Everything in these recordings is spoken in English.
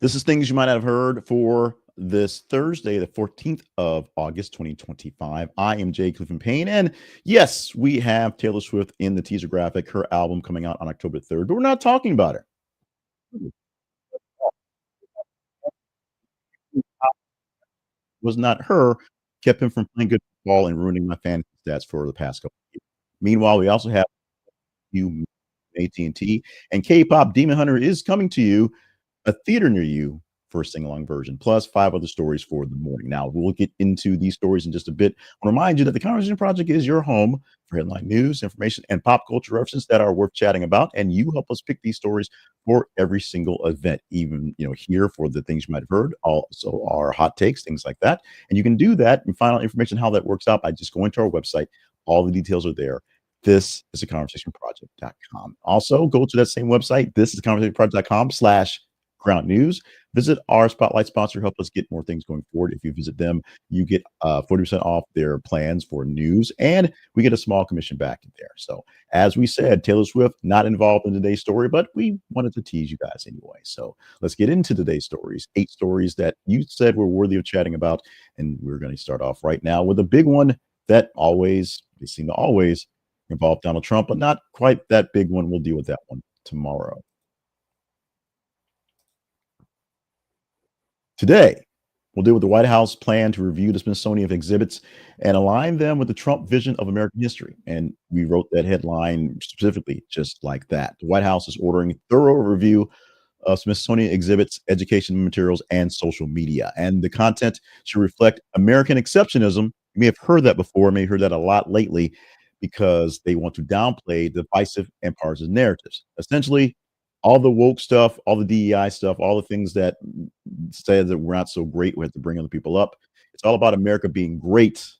This is things you might not have heard for this Thursday, the 14th of August, 2025. I am Jay Clifton Payne. And yes, we have Taylor Swift in the teaser graphic, her album coming out on October 3rd, but we're not talking about it. Was not her, kept him from playing good football and ruining my fantasy stats for the past couple of years. Meanwhile, we also have you AT&T and K-pop Demon Hunter is coming to you a theater near you for a sing-along version, plus 5 other stories for the morning. Now, we'll get into these stories in just a bit. I want to remind you that the Conversation Project is your home for headline news, information, and pop culture references that are worth chatting about, and you help us pick these stories for every single event, even, here for the things you might have heard, also our hot takes, things like that. And you can do that and find out information how that works out by just going to our website. All the details are there. This is a conversationproject.com. Also, go to that same website. This is conversationproject.com/ground news. Visit our spotlight sponsor, help us get more things going forward. If you visit them, you get 40% off their plans for news, and we get a small commission back in there. So, as we said, Taylor Swift not involved in today's story, but we wanted to tease you guys anyway. So, let's get into today's stories. 8 stories that you said were worthy of chatting about, and we're going to start off right now with a big one that they seem to always involve Donald Trump, but not quite that big one. We'll deal with that one tomorrow. Today, we'll deal with the White House plan to review the Smithsonian exhibits and align them with the Trump vision of American history. And we wrote that headline specifically just like that. The White House is ordering thorough review of Smithsonian exhibits, education materials, and social media. And the content should reflect American exceptionism. You may have heard that before, may have heard that a lot lately, because they want to downplay divisive and partisan narratives. Essentially, all the woke stuff, all the DEI stuff, all the things that say that we're not so great, we have to bring other people up. It's all about America being great,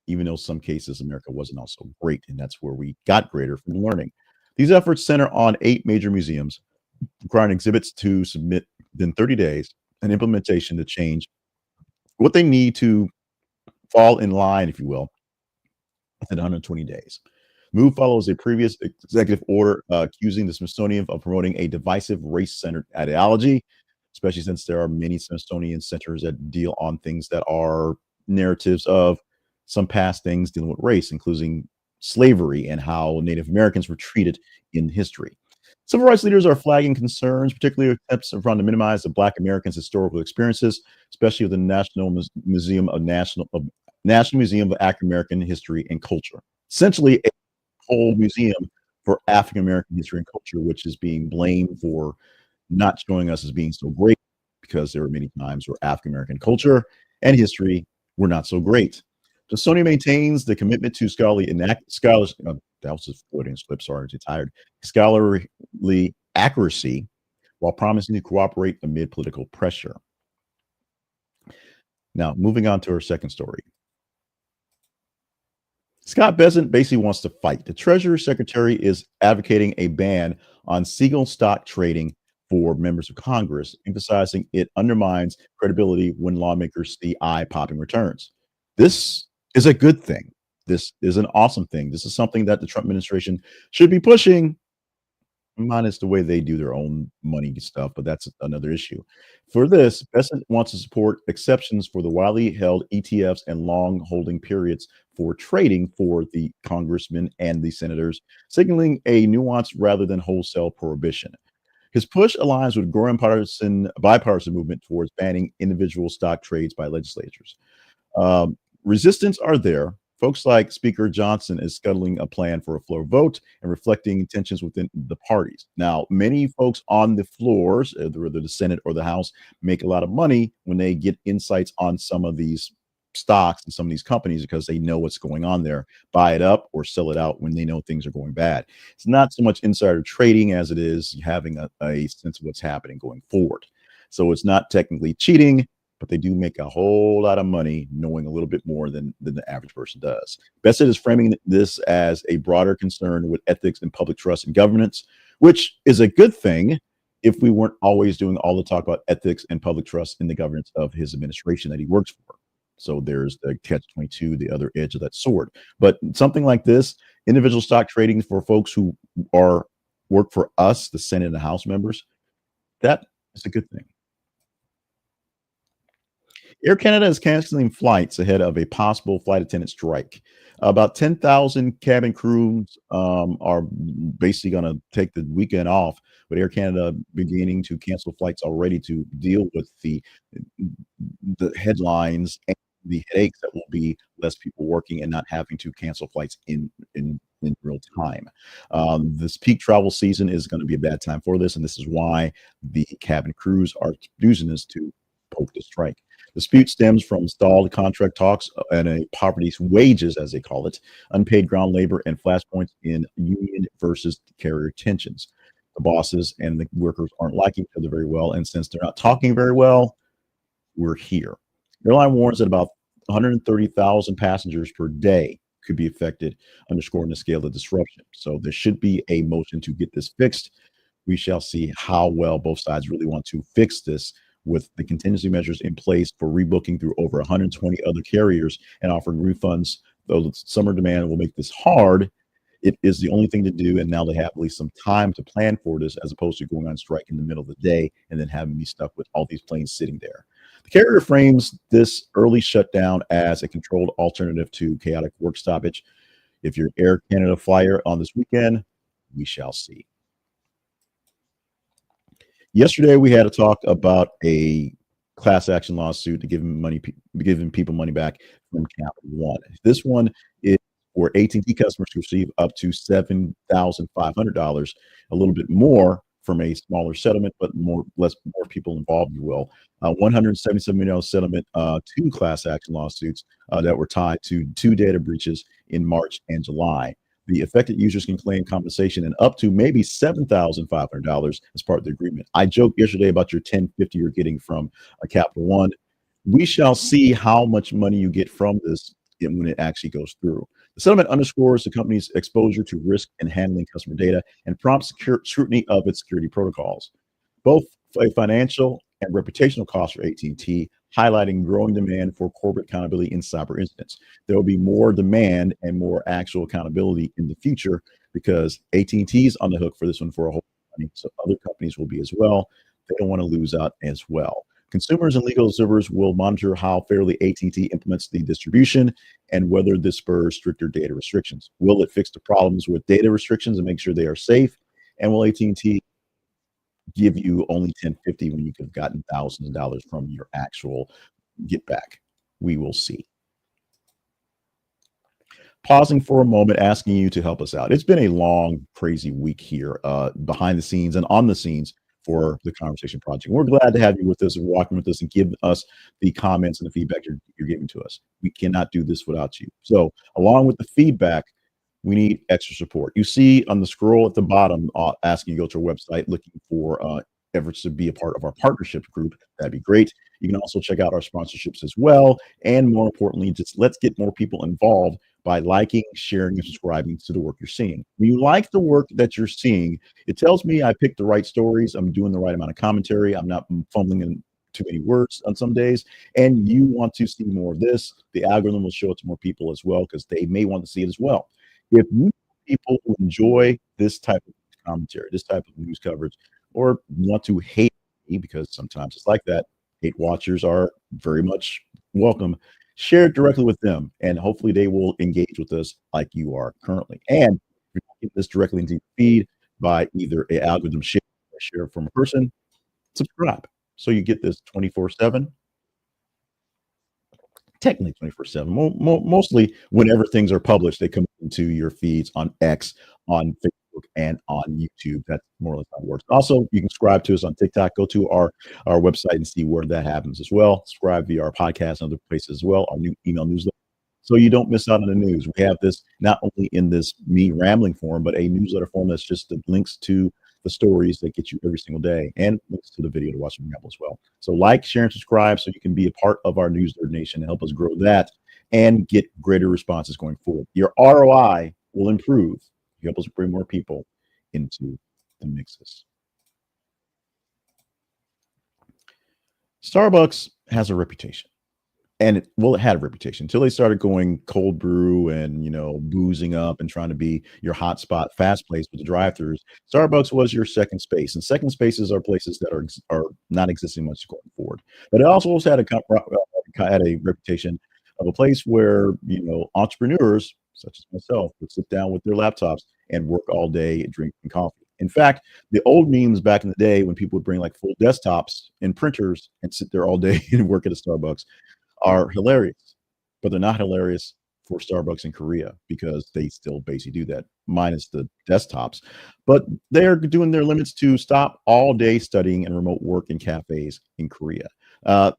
even though some cases America wasn't also great, and that's where we got greater from learning. These efforts center on 8 major museums, requiring exhibits to submit within 30 days an implementation to change what they need to fall in line, if you will, within 120 days. Move follows a previous executive order accusing the Smithsonian of promoting a divisive race-centered ideology, especially since there are many Smithsonian centers that deal on things that are narratives of some past things dealing with race, including slavery and how Native Americans were treated in history. Civil rights leaders are flagging concerns, particularly attempts around to minimize the Black Americans' historical experiences, especially with the National Museum of African American History and Culture. Essentially, a whole museum for African American history and culture, which is being blamed for not showing us as being so great, because there were many times where African American culture and history were not so great. So Sony maintains the commitment to that was just floating slip. Sorry, I'm too tired. Scholarly accuracy, while promising to cooperate amid political pressure. Now, moving on to our second story. Scott Bessent basically wants to fight. The Treasury Secretary is advocating a ban on single stock trading for members of Congress, emphasizing it undermines credibility when lawmakers see eye-popping returns. This is a good thing. This is an awesome thing. This is something that the Trump administration should be pushing, minus the way they do their own money stuff, but that's another issue. For this, Bessent wants to support exceptions for the widely held ETFs and long holding periods for trading for the congressmen and the senators, signaling a nuance rather than wholesale prohibition. His push aligns with growing bipartisan movement towards banning individual stock trades by legislatures. Resistance are there. Folks like Speaker Johnson is scuttling a plan for a floor vote and reflecting tensions within the parties. Now, many folks on the floors, whether the Senate or the House, make a lot of money when they get insights on some of these stocks and some of these companies because they know what's going on there, buy it up or sell it out when they know things are going bad. It's not so much insider trading as it is having a sense of what's happening going forward. So it's not technically cheating, but they do make a whole lot of money knowing a little bit more than the average person does. Bessent is framing this as a broader concern with ethics and public trust in governance, which is a good thing if we weren't always doing all the talk about ethics and public trust in the governance of his administration that he works for. So there's the catch-22, the other edge of that sword. But something like this, individual stock trading for folks who work for us, the Senate and the House members, that It's a good thing. Air Canada is canceling flights ahead of a possible flight attendant strike. About 10,000 cabin crews are basically going to take the weekend off, with Air Canada beginning to cancel flights already to deal with the headlines and the headaches that will be less people working and not having to cancel flights in real time. This peak travel season is going to be a bad time for this, and this is why the cabin crews are using this to poke the strike. Dispute stems from stalled contract talks and a poverty's wages, as they call it, unpaid ground labor, and flashpoints in union versus carrier tensions. The bosses and the workers aren't liking each other very well, and since they're not talking very well, we're here. The airline warns that about 130,000 passengers per day could be affected, underscoring the scale of disruption. So there should be a motion to get this fixed. We shall see how well both sides really want to fix this, with the contingency measures in place for rebooking through over 120 other carriers and offering refunds. Though the summer demand will make this hard, it is the only thing to do. And now they have at least some time to plan for this, as opposed to going on strike in the middle of the day and then having me stuck with all these planes sitting there. The carrier frames this early shutdown as a controlled alternative to chaotic work stoppage. If you're an Air Canada flyer on this weekend, we shall see. Yesterday, we had a talk about a class action lawsuit to giving people money back from Capital One. This one is for AT&T customers to receive up to $7,500, a little bit more from a smaller settlement, but more people involved, you will. $177 million settlement, two class action lawsuits that were tied to two data breaches in March and July. The affected users can claim compensation and up to maybe $7,500 as part of the agreement. I joked yesterday about your 1050 you're getting from a Capital One. We shall see how much money you get from this when it actually goes through. The settlement underscores the company's exposure to risk in handling customer data and prompts scrutiny of its security protocols. Both a financial and reputational cost for AT&T, highlighting growing demand for corporate accountability in cyber incidents. There will be more demand and more actual accountability in the future, because AT&T is on the hook for this one for a whole lot of money, so other companies will be as well. They don't want to lose out as well. Consumers and legal observers will monitor how fairly AT&T implements the distribution and whether this spurs stricter data restrictions. Will it fix the problems with data restrictions and make sure they are safe? And will AT&T give you only 1050 when you could have gotten thousands of dollars from your actual get back? We will see. Pausing for a moment, asking you to help us out. It's been a long, crazy week here, behind the scenes and on the scenes for the Conversation Project. We're glad to have you with us and walking with us and giving us the comments and the feedback you're giving to us. We cannot do this without you. So, along with the feedback, we need extra support. You see on the scroll at the bottom, asking you to go to our website, looking for efforts to be a part of our partnership group. That'd be great. You can also check out our sponsorships as well. And more importantly, just let's get more people involved by liking, sharing, and subscribing to the work you're seeing. When you like the work that you're seeing, it tells me I picked the right stories. I'm doing the right amount of commentary. I'm not fumbling in too many words on some days. And you want to see more of this, the algorithm will show it to more people as well, because they may want to see it as well. If you people who enjoy this type of commentary, this type of news coverage, or want to hate me, because sometimes it's like that, hate watchers are very much welcome. Share it directly with them, and hopefully they will engage with us like you are currently. And if you're not getting this directly into your feed by either an algorithm share or share from a person, subscribe so you get this 24/7. Technically 24/7. Mostly whenever things are published, they come into your feeds on X, on Facebook, and on YouTube. That's more or less how it works. Also, you can subscribe to us on TikTok. Go to our website and see where that happens as well. Subscribe via our podcast and other places as well, our new email newsletter, so you don't miss out on the news. We have this not only in this me rambling form, but a newsletter form that's just the links to the stories that get you every single day, and links to the video to watch them ramble as well. So like, share, and subscribe so you can be a part of our newsletter nation and help us grow that and get greater responses going forward. Your ROI will improve. You help us bring more people into the mixes. Starbucks has a reputation. And it had a reputation until they started going cold brew and, boozing up and trying to be your hotspot fast place with the drive-throughs. Starbucks was your second space, and second spaces are places that are not existing much going forward. But it also had had a reputation of a place where, entrepreneurs, such as myself, would sit down with their laptops and work all day drinking coffee. In fact, the old memes back in the day when people would bring, like, full desktops and printers and sit there all day and work at a Starbucks are hilarious, but they're not hilarious for Starbucks in Korea because they still basically do that, minus the desktops. But they're doing their limits to stop all day studying and remote work in cafes in Korea, uh,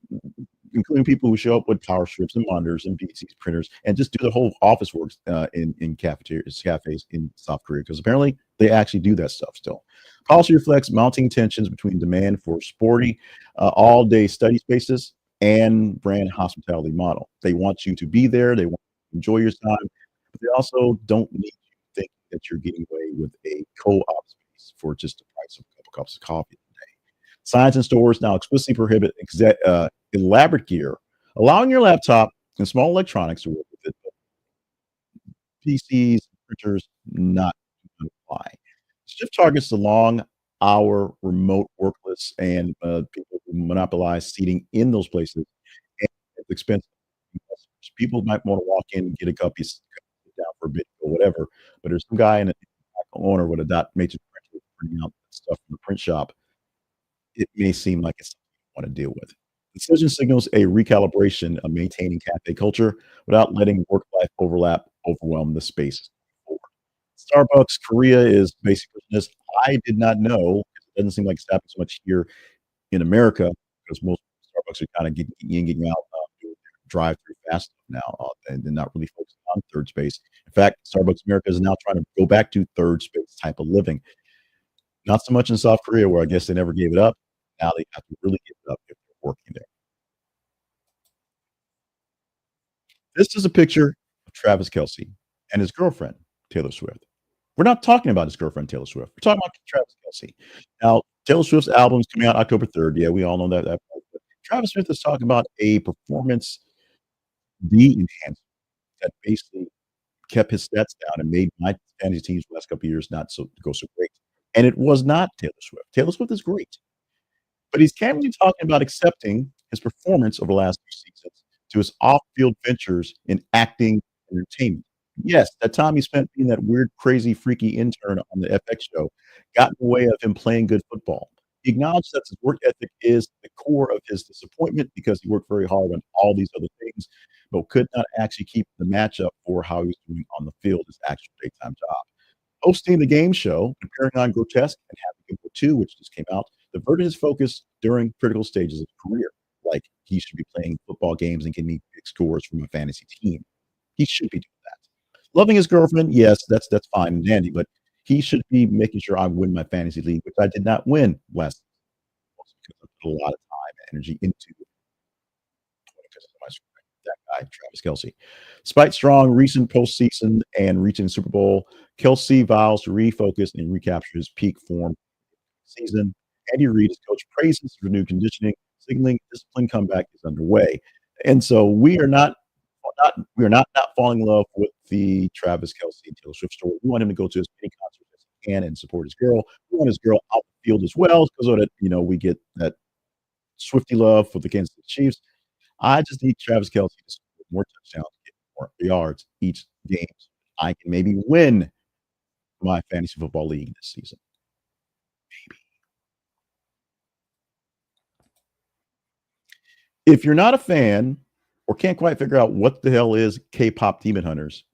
including people who show up with power strips and monitors and PCs, printers, and just do the whole office work in cafeterias, cafes in South Korea, because apparently they actually do that stuff still. Policy reflects mounting tensions between demand for sporty, all-day study spaces and brand hospitality model. They want you to be there, they want you to enjoy your time, but they also don't need you to think that you're getting away with a co-op space for just the price of a couple cups of coffee. Signs in stores now explicitly prohibit elaborate gear, allowing your laptop and small electronics to work with it, but PCs, printers, not gonna apply. Shift targets the long-hour remote workless and, people who monopolize seating in those places and at the expense of customers. People might wanna walk in and get a cup, sit down for a bit or whatever, but there's some guy in a owner with a dot matrix printer printing out stuff from the print shop. It may seem like it's something you wanna deal with. Decision signals a recalibration of maintaining cafe culture without letting work-life overlap overwhelm the space forward. Starbucks Korea is basically this. I did not know, 'cause it doesn't seem like it's happening so much here in America, because most Starbucks are kinda getting in, getting out, doing their drive-through fast now, and they're not really focusing on third space. In fact, Starbucks America is now trying to go back to third space type of living. Not so much in South Korea, where I guess they never gave it up. Now they have to really give it up if they're working there. This is a picture of Travis Kelce and his girlfriend, Taylor Swift. We're not talking about his girlfriend, Taylor Swift. We're talking about Travis Kelce. Now, Taylor Swift's album's coming out October 3rd. Yeah, we all know that part, but Travis Smith is talking about a performance de-enhancement that basically kept his stats down and made my fantasy teams the last couple of years not so go so great. And it was not Taylor Swift. Taylor Swift is great. But he's candidly talking about accepting his performance over the last few seasons to his off-field ventures in acting and entertainment. Yes, that time he spent being that weird, crazy, freaky intern on the FX show got in the way of him playing good football. He acknowledged that his work ethic is the core of his disappointment because he worked very hard on all these other things, but could not actually keep the match up for how he was doing on the field, his actual daytime job. Hosting the game show, appearing on Grotesque and Happy Gilmore 2, which just came out, diverted his focus during critical stages of his career. Like, he should be playing football games and getting me big scores from a fantasy team. He should be doing that. Loving his girlfriend, yes, that's fine and dandy, but he should be making sure I win my fantasy league, which I did not win last season because I put a lot of time and energy into because of that guy, Travis Kelce. Despite strong recent postseason and reaching the Super Bowl, Kelce vows to refocus and recapture his peak form season. Andy Reid, his coach, praises renewed conditioning, signaling disciplined comeback is underway. And so we are not falling in love with the Travis Kelce and Taylor Swift story. We want him to go to as many concerts as he can and support his girl. We want his girl out the field as well, so that we get that Swifty love for the Kansas City Chiefs. I just need Travis Kelce to score more touchdowns, get more yards each game. I can maybe win my fantasy football league this season. If you're not a fan or can't quite figure out what the hell is K-pop Demon Hunters,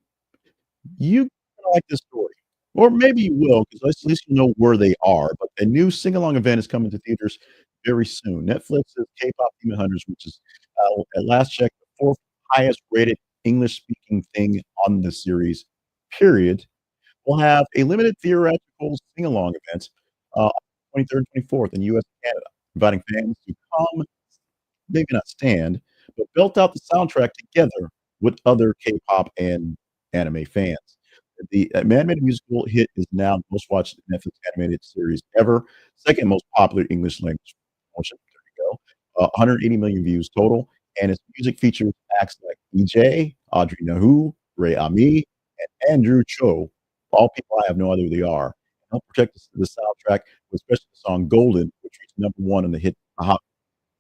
you gonna like this story. Or maybe you will, because at least you know where they are. But a new sing-along event is coming to theaters very soon. Netflix's K-pop Demon Hunters, which is, at last check, the fourth highest rated English-speaking thing on the series, period, will have a limited theatrical sing-along event, on 23rd and 24th in US and Canada, inviting fans to come, maybe not stand, but belt out the soundtrack together with other K-pop and anime fans. The animated musical hit is now the most watched Netflix animated series ever, second most popular English language promotion. There you go. 180 million views total. and its music features acts like EJ, Audrey Nahu, Ray Ami, and Andrew Cho, all people I have no idea who they are. Help protect the soundtrack, especially the song "Golden," which reached #1 on the hot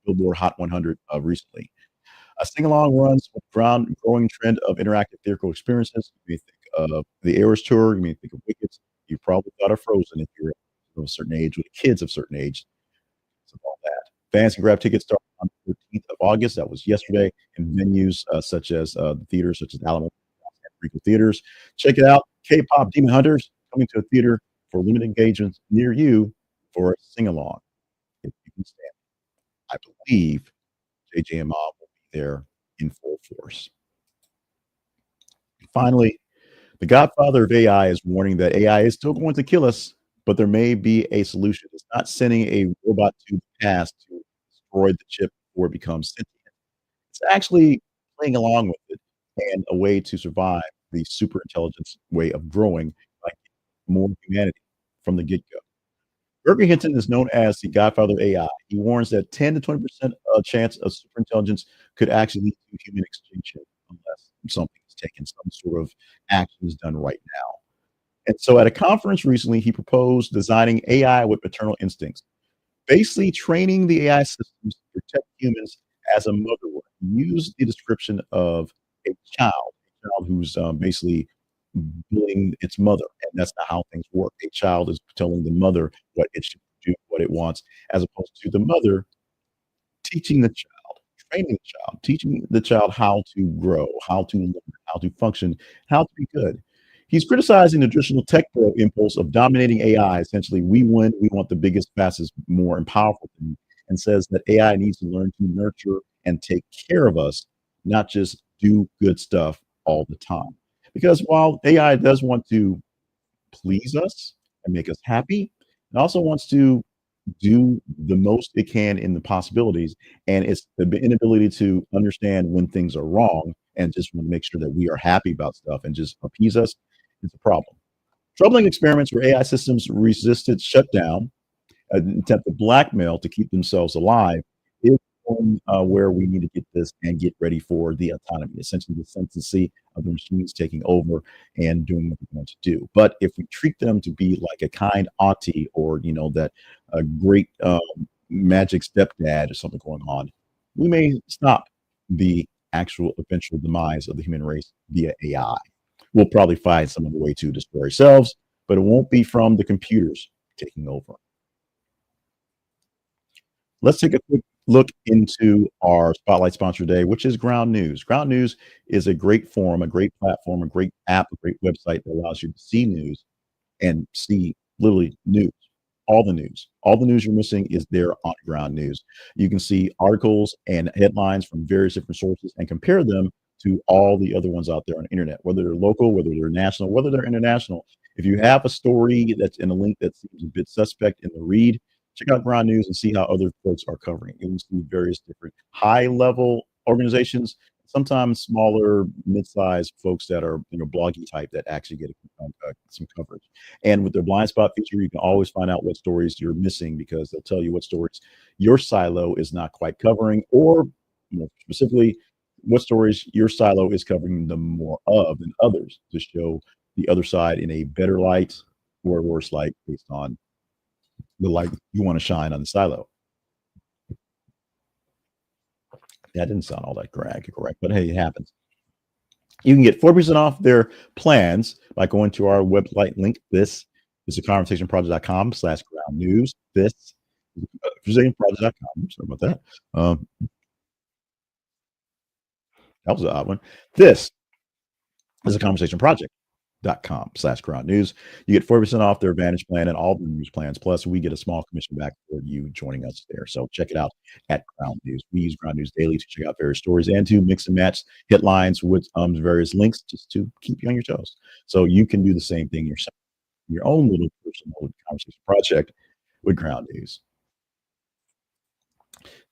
Billboard Hot 100 recently. A sing-along runs with ground growing trend of interactive theatrical experiences. You may think of the Eras Tour, you may think of Wicked, you probably thought of Frozen if you're of a certain age, with kids of a certain age, so all that. Fans can grab tickets starting on the 13th of August, that was yesterday, in venues, such as, the theaters such as Alamo and Regal Theaters. Check it out, K-pop Demon Hunters coming to a theater for limited engagements near you for a sing-along, if you can stand it. I believe JJ and Mob will be there in full force. Finally, the godfather of AI is warning that AI is still going to kill us, but there may be a solution. It's not sending a robot to the past to destroy the chip before it becomes sentient. It's actually playing along with it and a way to survive the super intelligence way of growing, like more humanity from the get-go. Berger Hinton is known as the godfather of AI. He warns that 10 to 20% chance of superintelligence could actually lead to human extinction unless something is taken, some sort of action is done right now. And so at a conference recently, he proposed designing AI with maternal instincts, basically training the AI systems to protect humans as a mother would. He used the description of a child who's basically bullying its mother, and that's not how things work. A child is telling the mother what it should do, what it wants, as opposed to the mother teaching the child, training the child, teaching the child how to grow, how to learn, how to function, how to be good. He's criticizing the traditional tech pro impulse of dominating AI. Essentially, we win, we want the biggest, fastest, more and powerful thing, and says that AI needs to learn to nurture and take care of us, not just do good stuff all the time. Because while AI does want to please us and make us happy, it also wants to do the most it can in the possibilities, and it's the inability to understand when things are wrong and just want to make sure that we are happy about stuff and just appease us is a problem. Troubling experiments where AI systems resisted shutdown, an attempt to blackmail to keep themselves alive, is one, where we need to get this and get ready for the autonomy, essentially the sentency of the machines taking over and doing what they want to do. But if we treat them to be like a kind auntie or, that a great magic stepdad or something going on, we may stop the actual eventual demise of the human race via AI. We'll probably find some other way to destroy ourselves, but it won't be from the computers taking over. Let's take a quick look into our spotlight sponsor today, which is Ground News. Ground News is a great forum, a great platform, a great app, a great website that allows you to see news and see literally news, all the news. All the news you're missing is there on Ground News. You can see articles and headlines from various different sources and compare them to all the other ones out there on the internet, whether they're local, whether they're national, whether they're international. If you have a story that's in a link that seems a bit suspect in the read, check out Ground News and see how other folks are covering. You can see various different high level organizations, sometimes smaller, mid-sized folks that are bloggy type that actually get some coverage. And with their blind spot feature, you can always find out what stories you're missing because they'll tell you what stories your silo is not quite covering, or more specifically, what stories your silo is covering the more of than others to show the other side in a better light or a worse light based on the light you want to shine on the silo. That didn't sound all that correct, but hey, it happens. You can get 4% off their plans by going to our website link. This is theconversationproject.com/ground news. This is conversationproject.com. Sorry about that. That was an odd one. This is a conversation project.com/ground news. You get 4% off their Advantage plan and all the news plans. Plus, we get a small commission back for you joining us there. So check it out at Ground News. We use Ground News daily to check out various stories and to mix and match headlines with various links just to keep you on your toes. So you can do the same thing yourself, your own little personal conversation project with Ground News.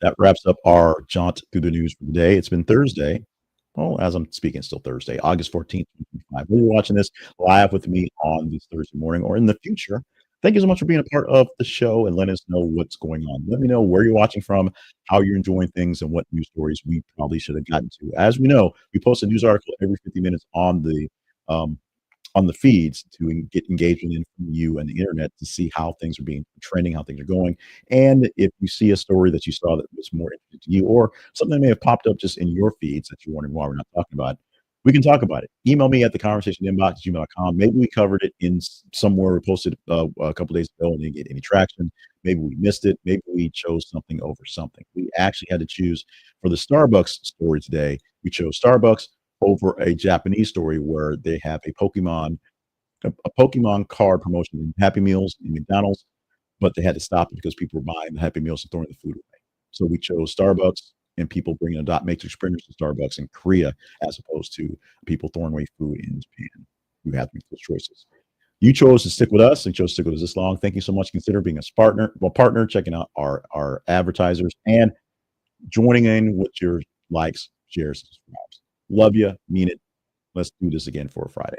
That wraps up our jaunt through the news for the day. It's been Thursday. Well, as I'm speaking, it's still Thursday, August 14th, 2025. Whether you're watching this live with me on this Thursday morning or in the future, Thank you so much for being a part of the show and letting us know what's going on. Let me know where you're watching from, how you're enjoying things, and what news stories we probably should have gotten to. As we know, we post a news article every 50 minutes um, on the feeds to get engagement in from you and the internet to see how things are being trending, how things are going. And if you see a story that you saw that was more interesting to you, or something that may have popped up just in your feeds that you're wondering why we're not talking about, we can talk about it. Email me at the conversation inbox at gmail.com. Maybe we covered it in somewhere we posted a couple days ago and didn't get any traction. Maybe we missed it. Maybe we chose something over something. We actually had to choose for the Starbucks story today. We chose Starbucks over a Japanese story where they have a Pokemon card promotion in Happy Meals in McDonald's, but they had to stop it because people were buying the Happy Meals and throwing the food away. So we chose Starbucks and people bringing a dot matrix printers to Starbucks in Korea as opposed to people throwing away food in Japan. You have to make those choices. You chose to stick with us and chose to stick with us this long. Thank you so much. Consider being a partner, checking out our advertisers and joining in with your likes, shares, and subscribes. Love you, mean it. Let's do this again for a Friday.